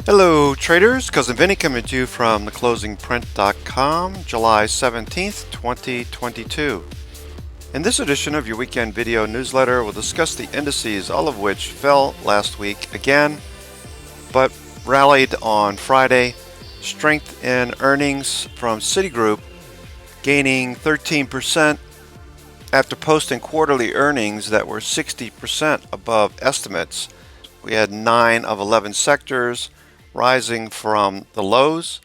Hello traders, Cousin Vinny coming to you from theclosingprint.com, July 17th, 2022. In this edition of your weekend video newsletter, we'll discuss the indices, all of which fell last week again, but rallied on Friday. Strength in earnings from Citigroup, gaining 13% after posting quarterly earnings that were 60% above estimates. We had 9 of 11 sectors rising from the lows,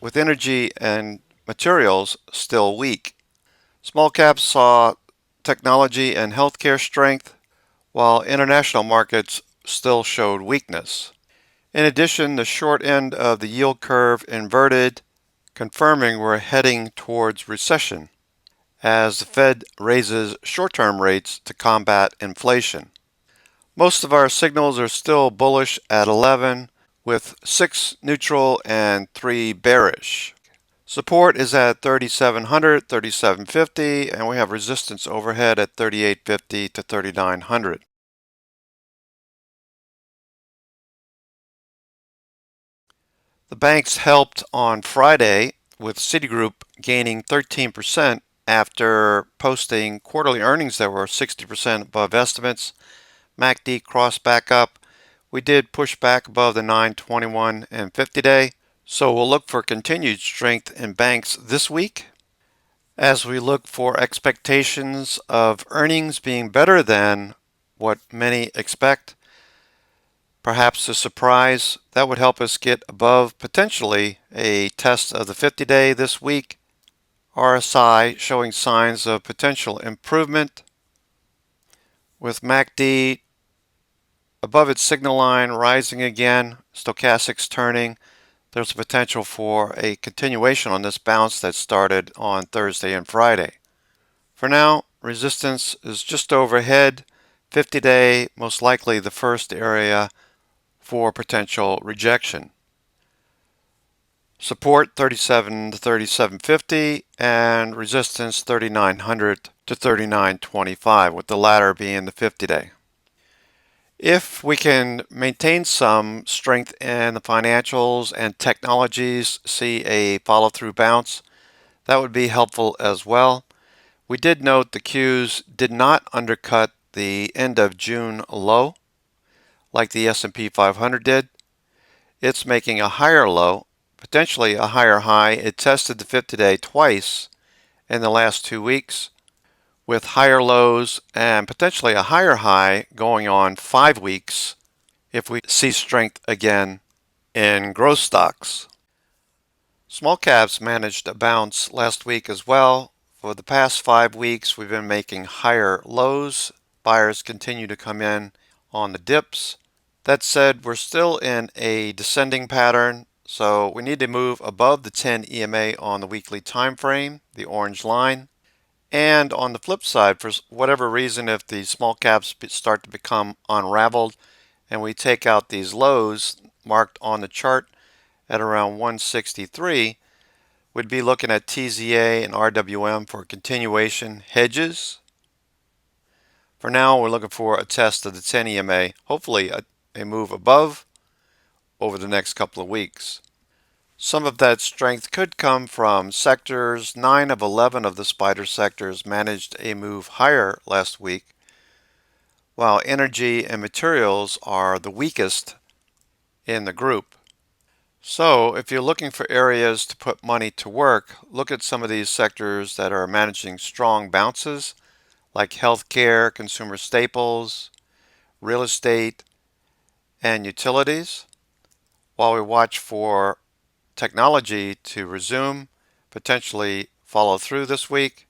with energy and materials still weak. Small caps saw technology and healthcare strength, while international markets still showed weakness. In addition, the short end of the yield curve inverted, confirming we're heading towards recession as the Fed raises short-term rates to combat inflation. Most of our signals are still bullish at 11, with 6 neutral and 3 bearish. Support is at 3,700, 3,750, and we have resistance overhead at 3,850 to 3,900. The banks helped on Friday, with Citigroup gaining 13% after posting quarterly earnings that were 60% above estimates. MACD crossed back up. We did push back above the 921 and 50-day, so we'll look for continued strength in banks this week. As we look for expectations of earnings being better than what many expect, perhaps a surprise, that would help us get above potentially a test of the 50-day this week. RSI showing signs of potential improvement, with MACD above its signal line rising again, stochastics turning. There's a potential for a continuation on this bounce that started on Thursday and Friday. For now, resistance is just overhead. 50-day, most likely the first area for potential rejection. Support 37 to 3750 and resistance 3900 to 3925, with the latter being the 50-day. If we can maintain some strength in the financials and technologies, see a follow-through bounce, that would be helpful as well. We did note the Qs did not undercut the end of June low like the S&P 500 did. It's making a higher low, potentially a higher high. It tested the 50-day twice in the last 2 weeks, with higher lows and potentially a higher high going on 5 weeks if we see strength again in growth stocks. Small caps managed a bounce last week as well. For the past 5 weeks, we've been making higher lows. Buyers continue to come in on the dips. That said, we're still in a descending pattern, so we need to move above the 10 EMA on the weekly time frame, the orange line. And on the flip side, for whatever reason, if the small caps start to become unraveled and we take out these lows marked on the chart at around 163, we'd be looking at TZA and RWM for continuation hedges. For now, we're looking for a test of the 10 EMA, hopefully a move above over the next couple of weeks. Some of that strength could come from sectors. 9 of 11 of the spider sectors managed a move higher last week, while energy and materials are the weakest in the group. So if you're looking for areas to put money to work, look at some of these sectors that are managing strong bounces, like healthcare, consumer staples, real estate, and utilities, while we watch for technology to resume, potentially follow through this week,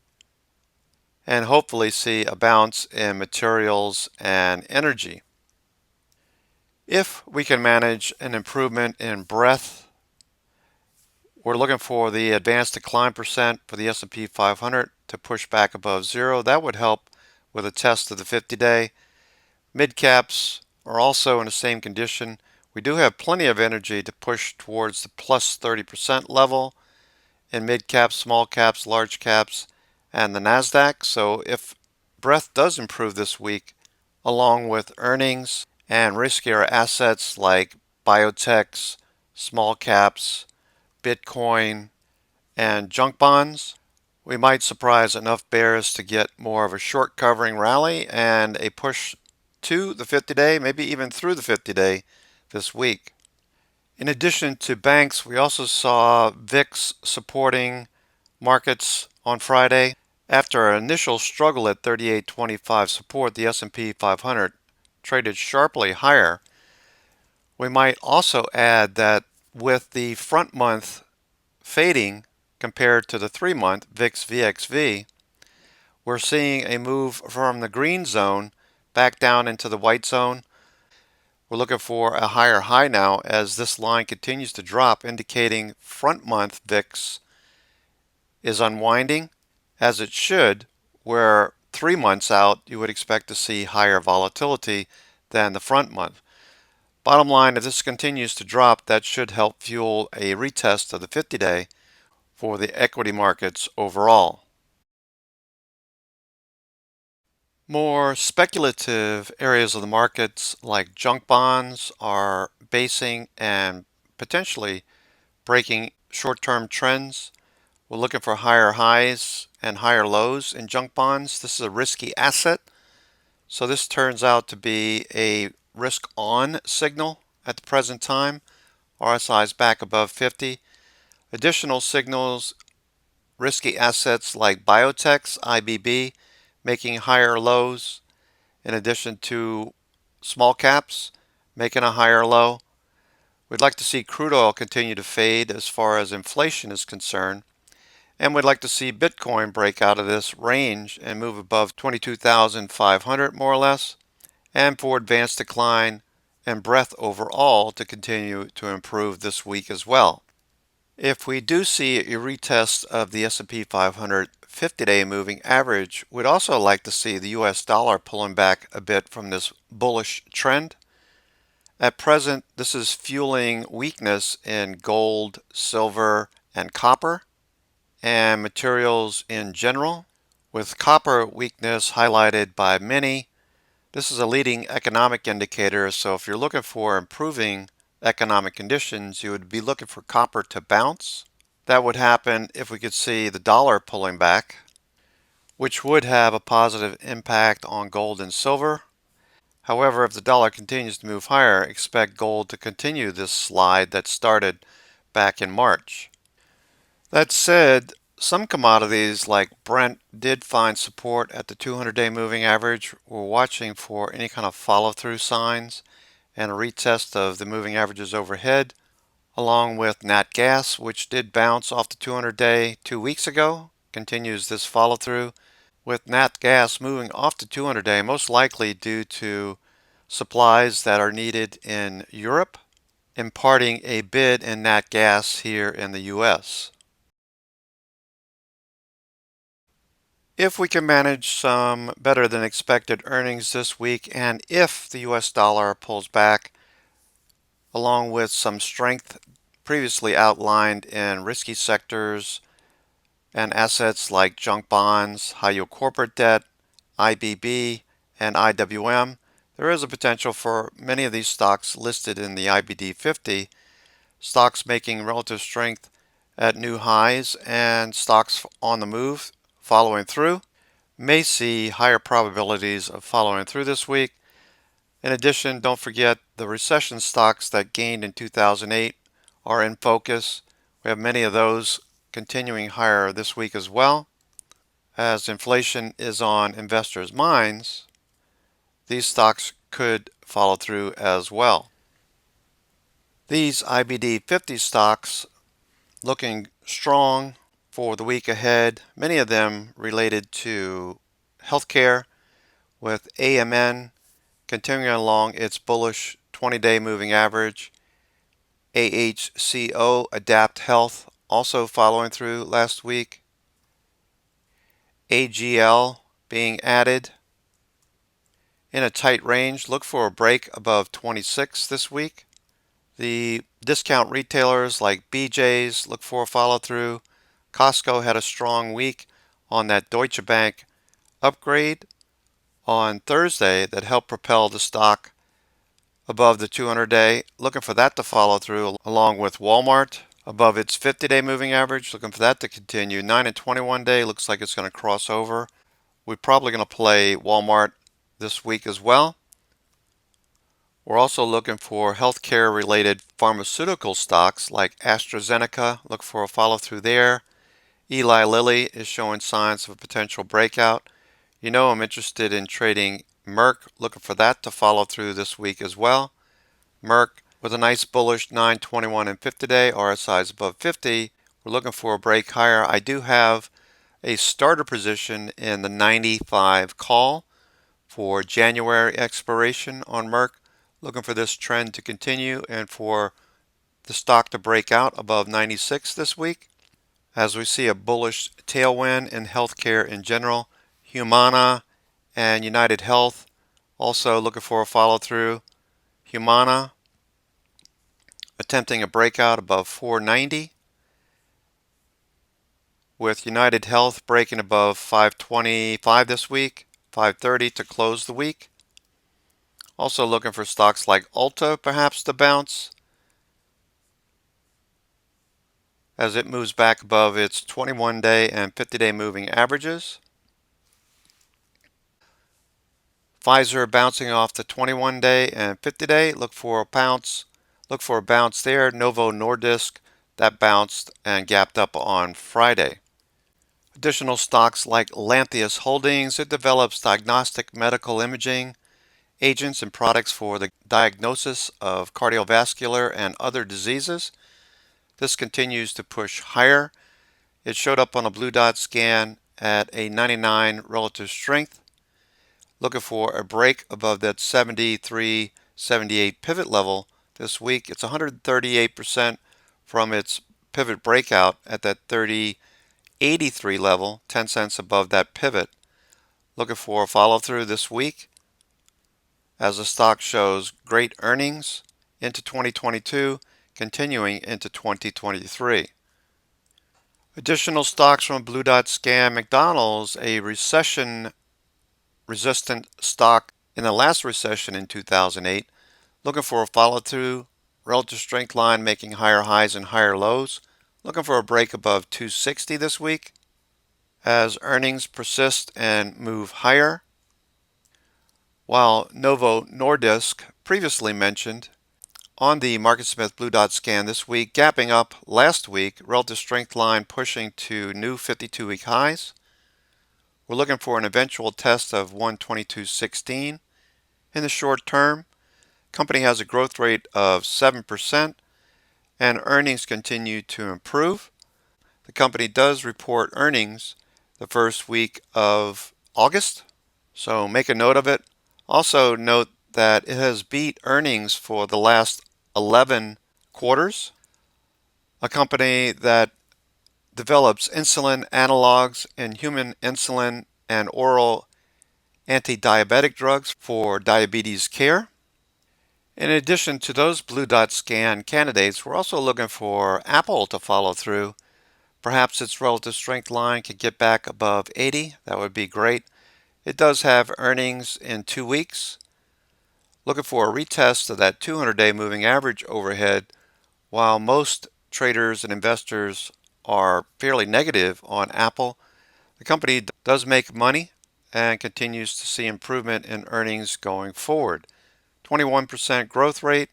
and hopefully see a bounce in materials and energy. If we can manage an improvement in breadth, we're looking for the advanced decline percent for the S&P 500 to push back above 0. That would help with a test of the 50-day. Mid caps are also in the same condition. We do have plenty of energy to push towards the plus 30% level in mid caps, small caps, large caps, and the NASDAQ. So if breadth does improve this week, along with earnings and riskier assets like biotechs, small caps, Bitcoin, and junk bonds, we might surprise enough bears to get more of a short covering rally and a push to the 50-day, maybe even through the 50-day this week. In addition to banks, we also saw Vix Supporting Markets on Friday. After an initial struggle at 38.25 support, the S&P 500 traded sharply higher. We might also add that with the front month fading compared to the 3-month VIX VXV, we're seeing a move from the green zone back down into the white zone. We're looking for a higher high now as this line continues to drop, indicating front month VIX is unwinding, as it should, where 3 months out you would expect to see higher volatility than the front month. Bottom line, if this continues to drop, that should help fuel a retest of the 50-day for the equity markets overall. More speculative areas of the markets like junk bonds are basing and potentially breaking short-term trends. We're looking for higher highs and higher lows in junk bonds. This is a risky asset, so this turns out to be a risk-on signal at the present time. RSI is back above 50. Additional signals, risky assets like biotechs, IBB, making higher lows, in addition to small caps making a higher low. We'd like to see crude oil continue to fade as far as inflation is concerned. And we'd like to see Bitcoin break out of this range and move above 22,500 more or less, and for advanced decline and breadth overall to continue to improve this week as well. If we do see a retest of the S&P 500 50-day moving average, we'd also like to see the US dollar pulling back a bit from this bullish trend. At present, this is fueling weakness in gold, silver, and copper, and materials in general, with copper weakness highlighted by many. This is a leading economic indicator, so if you're looking for improving economic conditions, you would be looking for copper to bounce. That would happen if we could see the dollar pulling back, which would have a positive impact on gold and silver. However, if the dollar continues to move higher, expect gold to continue this slide that started back in March. That said, some commodities like Brent did find support at the 200-day moving average. We're watching for any kind of follow-through signs and a retest of the moving averages overhead, along with nat gas, which did bounce off the 200-day 2 weeks ago, continues this follow-through, with nat gas moving off the 200-day, most likely due to supplies that are needed in Europe, imparting a bid in nat gas here in the US. If we can manage some better than expected earnings this week, and if the US dollar pulls back, along with some strength previously outlined in risky sectors and assets like junk bonds, high yield corporate debt, IBB, and IWM, there is a potential for many of these stocks listed in the IBD 50, stocks making relative strength at new highs and stocks on the move following through, may see higher probabilities of following through this week. In addition, don't forget the recession stocks that gained in 2008 are in focus. We have many of those continuing higher this week as well. As inflation is on investors' minds, these stocks could follow through as well. These IBD 50 stocks looking strong for the week ahead, many of them related to healthcare, with AMN continuing along its bullish 20-day moving average. AHCO, Adapt Health, also following through last week. AGL being added in a tight range. Look for a break above 26 this week. The discount retailers like BJ's, look for a follow through. Costco had a strong week on that Deutsche Bank upgrade on Thursday that helped propel the stock above the 200-day, looking for that to follow through, along with Walmart above its 50-day moving average, looking for that to continue. 9 and 21-day looks like it's going to cross over. We're probably going to play Walmart this week as well. We're also looking for healthcare related pharmaceutical stocks like AstraZeneca. Look for a follow through there. Eli Lilly is showing signs of a potential breakout. You know I'm interested in trading Merck, looking for that to follow through this week as well. Merck with a nice bullish 9, 21, and 50-day. RSI is above 50. We're looking for a break higher. I do have a starter position in the 95 call for January expiration on Merck. Looking for this trend to continue and for the stock to break out above 96 this week. As we see a bullish tailwind in healthcare in general, Humana and United Health also looking for a follow through. Humana attempting a breakout above 490, with United Health breaking above 525 this week, 530 to close the week. Also looking for stocks like Ulta perhaps to bounce as it moves back above its 21-day and 50-day moving averages. Pfizer bouncing off the 21-day and 50-day. Look for a bounce. Look for a bounce there. Novo Nordisk, that bounced and gapped up on Friday. Additional stocks like Lantheus Holdings. It develops diagnostic medical imaging agents and products for the diagnosis of cardiovascular and other diseases. This continues to push higher. It showed up on a blue dot scan at a 99 relative strength. Looking for a break above that 73.78 pivot level this week. It's 138% from its pivot breakout at that 30.83 level, 10 cents above that pivot. Looking for a follow through this week as the stock shows great earnings into 2022, continuing into 2023. Additional stocks from Blue Dot Scan. McDonald's, a recession resistant stock in the last recession in 2008, looking for a follow through. Relative strength line making higher highs and higher lows. Looking for a break above 260 this week as earnings persist and move higher. While Novo Nordisk, previously mentioned, on the MarketSmith Blue Dot scan this week, gapping up last week, relative strength line pushing to new 52-week highs. We're looking for an eventual test of 122.16 in the short term. Company has a growth rate of 7% and earnings continue to improve. The company does report earnings the first week of August, so make a note of it. Also note that it has beat earnings for the last 11 quarters. A company that develops insulin analogs and human insulin and oral anti-diabetic drugs for diabetes care. In addition to those Blue Dot scan candidates, we're also looking for Apple to follow through. Perhaps its relative strength line could get back above 80. That would be great. It does have earnings in 2 weeks. Looking for a retest of that 200-day moving average overhead. While most traders and investors are fairly negative on Apple, the company does make money and continues to see improvement in earnings going forward. 21% growth rate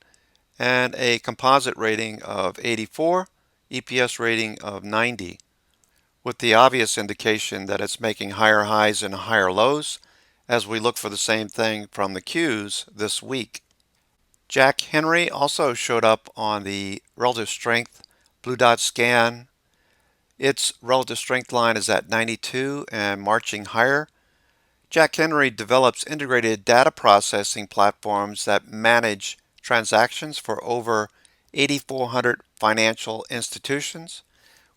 and a composite rating of 84, EPS rating of 90, with the obvious indication that it's making higher highs and higher lows as we look for the same thing from the Qs this week. Jack Henry also showed up on the relative strength Blue Dot scan. Its relative strength line is at 92 and marching higher. Jack Henry develops integrated data processing platforms that manage transactions for over 8,400 financial institutions.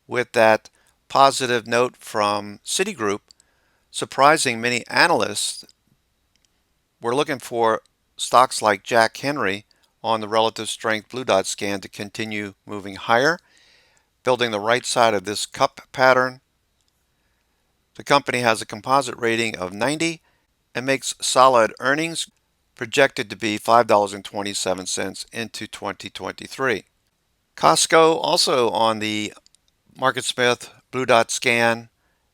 With that positive note from Citigroup, surprising many analysts, we're looking for stocks like Jack Henry on the relative strength Blue Dot scan to continue moving higher, building the right side of this cup pattern. The company has a composite rating of 90 and makes solid earnings, projected to be $5.27 into 2023. Costco also on the MarketSmith Blue Dot scan.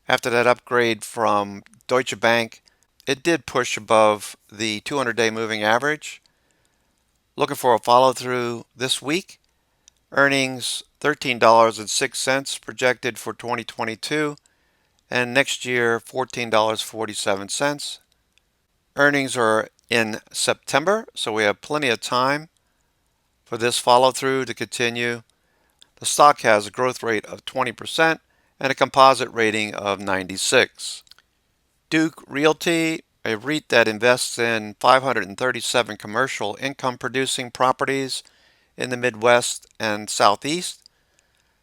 After that upgrade from Deutsche Bank, it did push above the 200-day moving average. Looking for a follow through this week. Earnings $13.06 projected for 2022, and next year $14.47. Earnings are in September, so we have plenty of time for this follow through to continue. The stock has a growth rate of 20% and a composite rating of 96. Duke Realty, a REIT that invests in 537 commercial income producing properties in the Midwest and Southeast,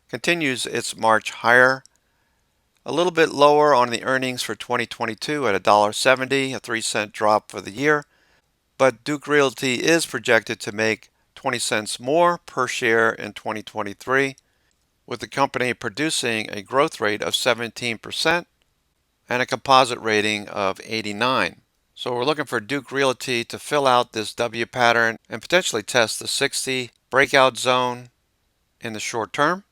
continues its march higher. A little bit lower on the earnings for 2022 at $1.70, a 3-cent drop for the year, but Duke Realty is projected to make 20 cents more per share in 2023, with the company producing a growth rate of 17% and a composite rating of 89. So we're looking for Duke Realty to fill out this W pattern and potentially test the 60 breakout zone in the short term.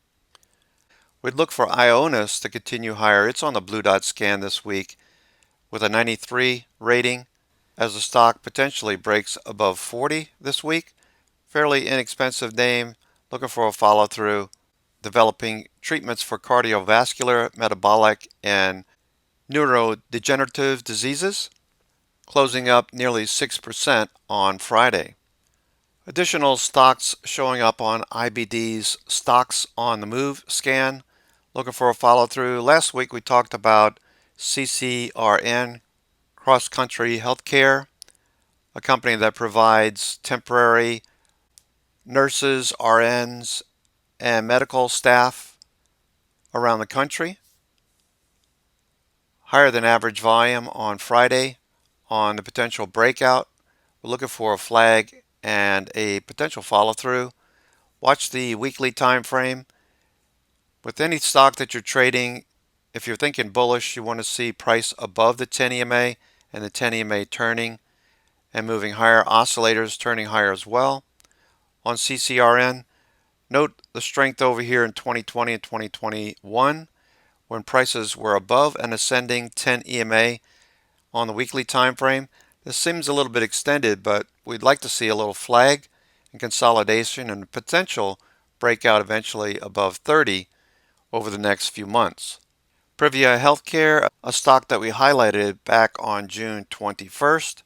We'd look for Ionis to continue higher. It's on the Blue Dot scan this week with a 93 rating as the stock potentially breaks above 40 this week. Fairly inexpensive name, looking for a follow through, developing treatments for cardiovascular, metabolic, and neurodegenerative diseases, closing up nearly 6% on Friday. Additional stocks showing up on IBD's Stocks on the Move scan, looking for a follow through. Last week we talked about CCRN, Cross Country Healthcare, a company that provides temporary nurses, RNs, and medical staff around the country. Higher than average volume on Friday on the potential breakout. We're looking for a flag and a potential follow through. Watch the weekly time frame. With any stock that you're trading, if you're thinking bullish, you want to see price above the 10 EMA and the 10 EMA turning and moving higher. Oscillators turning higher as well. On CCRN, note the strength over here in 2020 and 2021 when prices were above an ascending 10 EMA on the weekly time frame. This seems a little bit extended, but we'd like to see a little flag and consolidation and potential breakout eventually above 30 over the next few months. Privia Healthcare, a stock that we highlighted back on June 21st,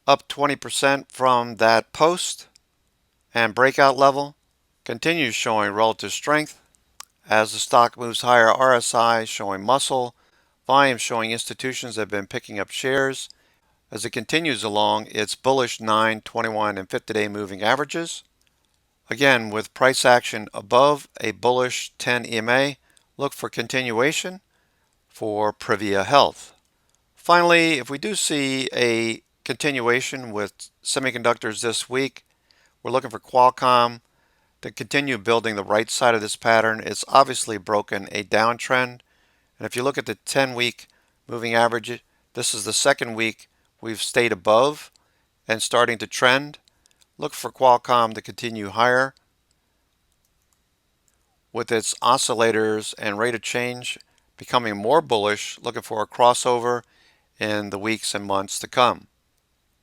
up 20% from that post and breakout level, continues showing relative strength. As the stock moves higher, RSI showing muscle, volume showing institutions have been picking up shares as it continues along its bullish 9, 21, and 50-day moving averages. Again, with price action above a bullish 10 EMA, look for continuation for Privia Health. Finally, if we do see a continuation with semiconductors this week, we're looking for Qualcomm to continue building the right side of this pattern. It's obviously broken a downtrend. And if you look at the 10-week moving average, this is the second week we've stayed above and starting to trend. Look for Qualcomm to continue higher with its oscillators and rate of change becoming more bullish, looking for a crossover in the weeks and months to come.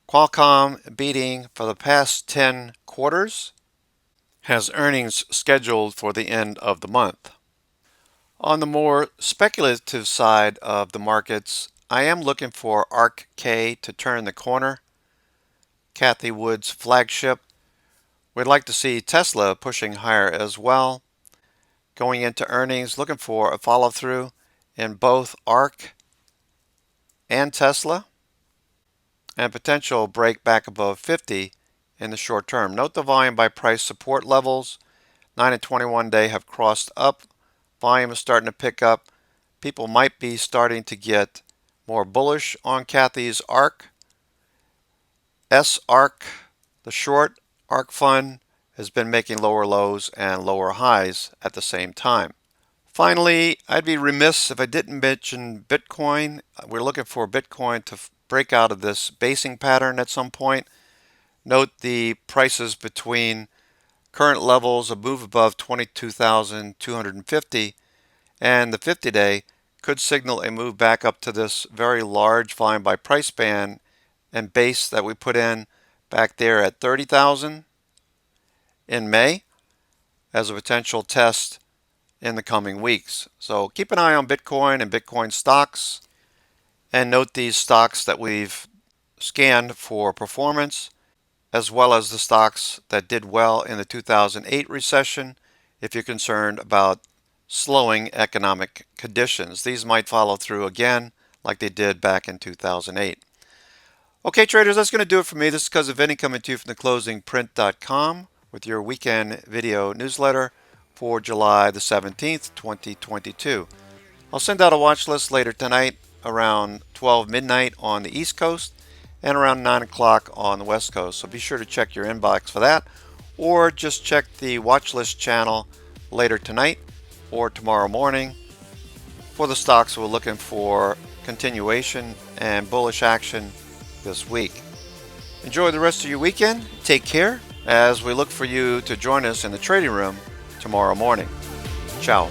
Qualcomm beating for the past 10 quarters, has earnings scheduled for the end of the month. On the more speculative side of the markets, I am looking for ARK-K to turn the corner. Cathie Wood's flagship. We'd like to see Tesla pushing higher as well. Going into earnings, looking for a follow through in both ARK and Tesla, and potential break back above 50 in the short term. Note the volume by price support levels. 9 and 21 day have crossed up. Volume is starting to pick up. People might be starting to get more bullish on Cathie's ARK. S-ARK, the short ARK fund, has been making lower lows and lower highs at the same time. Finally, I'd be remiss if I didn't mention Bitcoin. We're looking for Bitcoin to break out of this basing pattern at some point. Note the prices between current levels, a move above 22,250 and the 50-day could signal a move back up to this very large volume by price band and base that we put in back there at 30,000 in May as a potential test in the coming weeks. So keep an eye on Bitcoin and Bitcoin stocks, and note these stocks that we've scanned for performance, as well as the stocks that did well in the 2008 recession if you're concerned about slowing economic conditions. These might follow through again like they did back in 2008. Okay, traders, that's going to do it for me. This is Because of Vinny coming to you from theclosingprint.com with your weekend video newsletter for July the 17th, 2022. I'll send out a watch list later tonight around 12 midnight on the East Coast and around 9 o'clock on the West Coast. So be sure to check your inbox for that, or just check the watch list channel later tonight or tomorrow morning for the stocks we're looking for continuation and bullish action this week. Enjoy the rest of your weekend. Take care as we look for you to join us in the trading room tomorrow morning. Ciao.